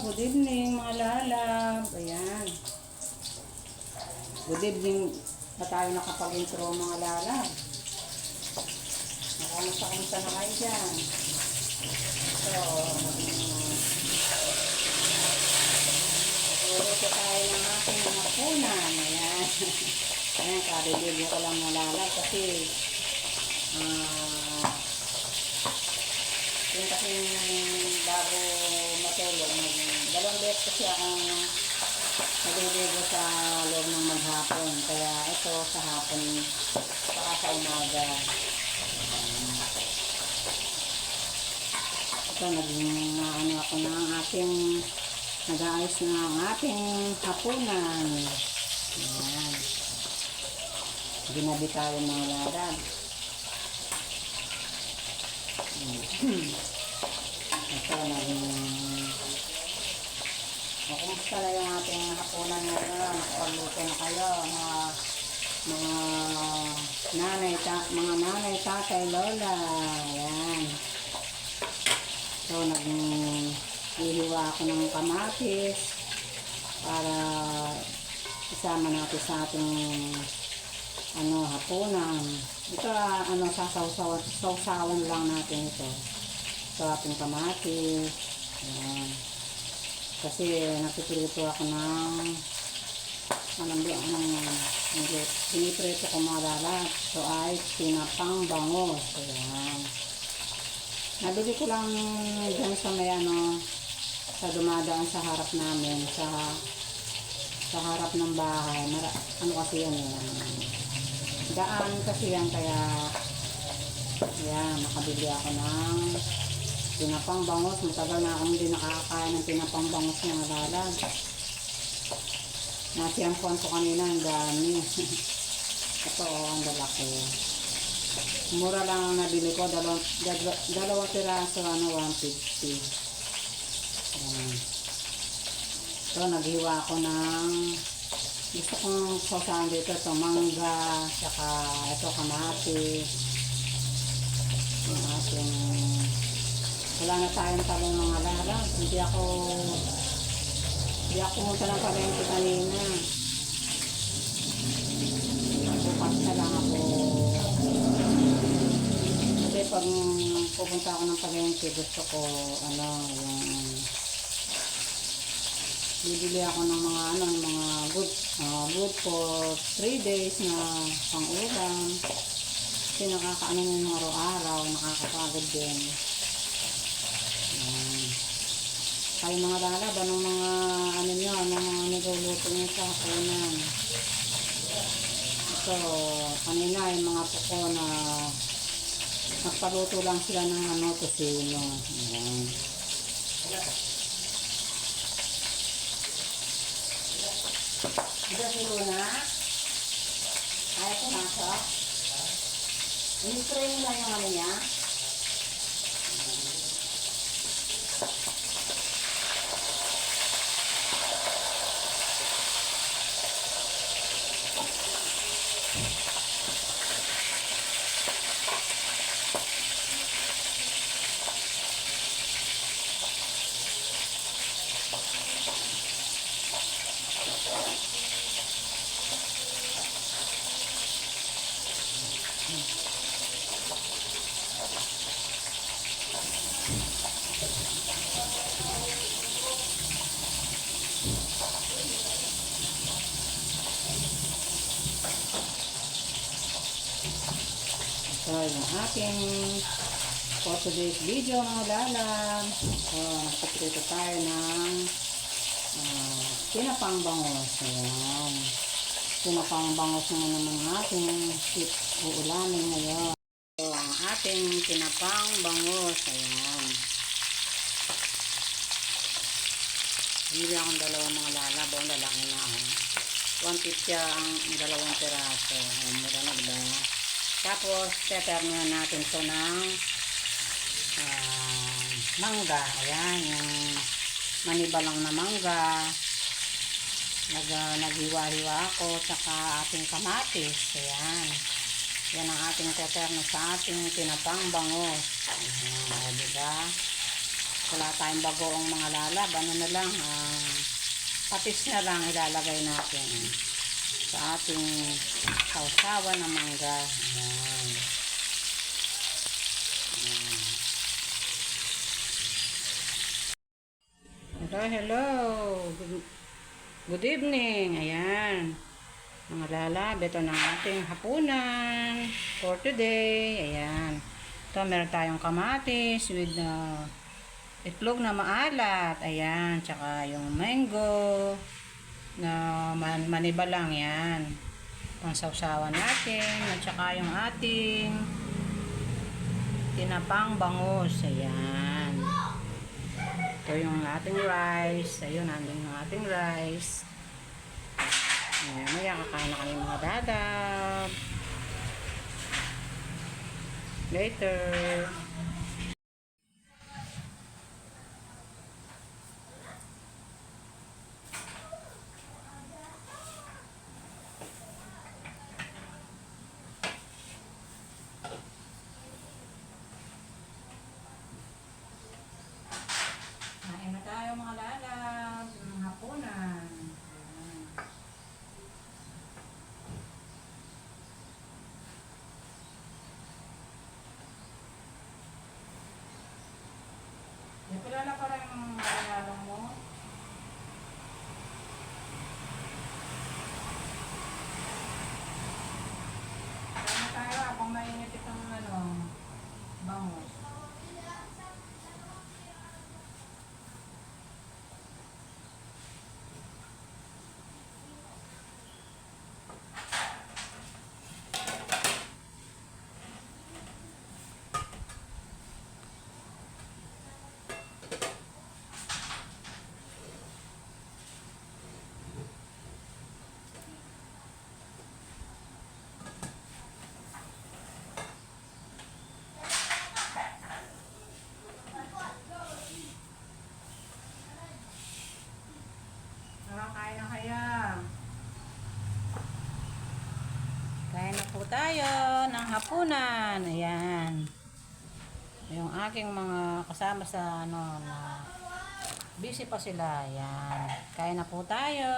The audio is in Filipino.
good evening mga lalab. Ayan. Good evening na tayo nakapag-intro mga lalab. Nakamusta na kayo dyan. So, nagluluto tayo ng ating mga punan. Ayan. Ayan, karelibyo ko lang mga lalab kasi yung kasi bago matulog, dalawang beses kasi akong naliligo sa loob ng maghapon. Kaya ito sa hapon, saka sa umaga. Ito, nag-ano ako ng ating, nag-aayos na ang ating hapunan. Ayan. Ginabi tayo mga lalab. Ito, kumusta na yung ating hapunan ngayon? Nakapagluto na kayo, mga nanay, tatay, lola. Ayan. So, naghihiwa ako ng kamatis para isama natin sa ating hapunan. Ito, sausawan lang natin ito sa ating kamatis. Ayan. Kasi napiprito ako ng piniprito ko mga lalat. Ito ay tinapang bangos. Ayan. Nabili ko lang dyan sa may sa dumadaan sa harap namin, sa harap ng bahay. Kasi yan daan kasi yan, kaya yan, nakabili ako ng tinapang bangos. Matagal na akong hindi nakakain ng tinapang bangos na nalalag. Nasiyampuan ko kanina, ang dami. Ito, ang lalaki. Mura lang ang nabili ko, dalawang piraso, 150. So, naghiwa ako ng gusto kong sausahan dito. Ito, mangga, saka ito, kamatis. Yung ating, wala na tayong talong mga lalang. Hindi ako pumunta ng palengke kanina. Bukas na lang ako. Kasi pag pupunta ako ng palengke, gusto ko, bibili ako ng mga good for 3 days na pang-ulam. Kasi nakakaano ng araw-araw, nakakapagod din. Kayo mga lalab, anong mga niluluto nyo sa hapunan. Ito, kanina yung mga puko na nagpaluto lang sila ng tosino. Ayan. Ito si Luna. Ayaw pumasok. In-spray mo lang yung niya. So, yung aking for today's video mga lalab. So, nagpiprito tayo ng tinapang bangos. Ayan. Tinapang bangos naman ating uulamin ngayon. So, ang ating tinapang bangos. Ayan. Bili akong dalawang mga lalab. Ang lalaki na ako. 150 ang dalawang piraso. Ayan, mura na ba? Tapos, tetermihan natin ito ng mangga. Ayan, yung manibalang na mangga. Naghiwa-hiwa ako, saka ating kamatis. Ayan. Yan ang ating teterno sa ating tinapang bangos. Ayan, diba? wala tayong bagoong mga lalab. Ano na lang, patis na lang ilalagay natin sa ating sausawan ng mangga. Ayan. Hello, hello. Good evening. Ayan. Mga lalab, ito na ang ating hapunan for today. Ayan. Ito, meron tayong kamatis with itlog na maalat. Ayan. Tsaka yung mango na maniba lang. Yan. Pang sausawan natin. At tsaka yung ating tinapang bangus. Ayan. Ito yung ating rice. Ayun, nandun yung ating rice. Ayan, maya kakain na kami mga dadab. Later. Kain na tayo mga dadab. Ng hapunan. Kilala pa rin ang malalong mo. Kaya tayo kung mainit itong bangus. Kain na kaya. Kain na po tayo ng hapunan. Ayan. Yung aking mga kasama sa na busy pa sila. Ayan. Kain na po tayo.